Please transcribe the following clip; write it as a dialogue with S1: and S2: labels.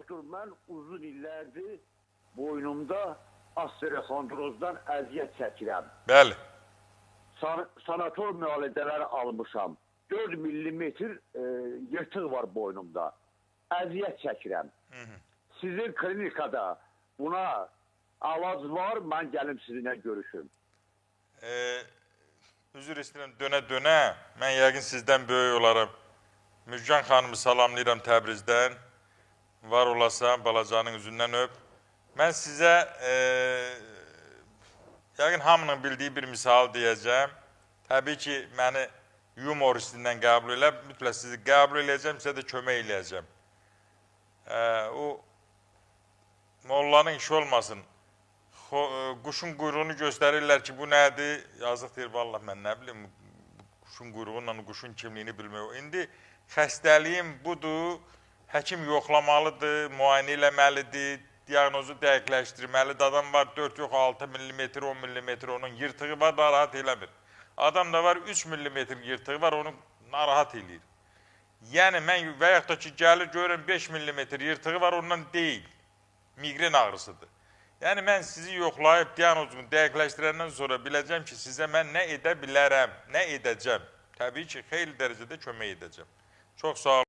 S1: doktor, mən uzun illərdir boynumda osteoxondrozdan əziyyət çəkirəm.
S2: Bəli.
S1: Sanator müalicələri almışam. 4 millimetr yırtıq var boynumda. Əziyyət çəkirəm. Sizin klinikada buna əlac var, mən gəlim sizinlə görüşüm.
S2: Üzr istəyirəm, dönə-dönə, mən yəqin sizdən böyük olaram. Müjgan xanımı salamlayıram Təbrizdən. Var olasan, balacanın üzündən öp. Mən sizə yəqin hamının bildiyi bir misal deyəcəm. Təbii ki, məni yumor istindən qəbul elə, mütləq sizi qəbul eləyəcəm, sizə də kömək eləyəcəm. O, mollanın işi olmasın. Quşun quyruğunu göstərirlər ki, bu nədir? Yazıq deyir, vallahi mən nə bilim, quşun quyruğunla quşun kimliyini bilmək. İndi xəstəliyim budur, həkim yoxlamalıdır, müayinə eləməlidir, diaqnozu dəqiqləşdirməlidir. Adam var 4 yox 6 mm, 10 mm onun yırtığı var, narahat eləmir. Adam da var 3 mm yırtığı var, onu narahat eləyir. Yəni mən və yaxud da ki, gəlir görürüm 5 mm yırtığı var, ondan deyil, migren ağrısıdır. Yəni mən sizi yoxlayıb diaqnozumu dəqiqləşdirəndən sonra biləcəm ki, sizə mən nə edə bilərəm, nə edəcəm. Təbii ki, xeyli dərəcədə kömək edəcəm. Çox sağ olun.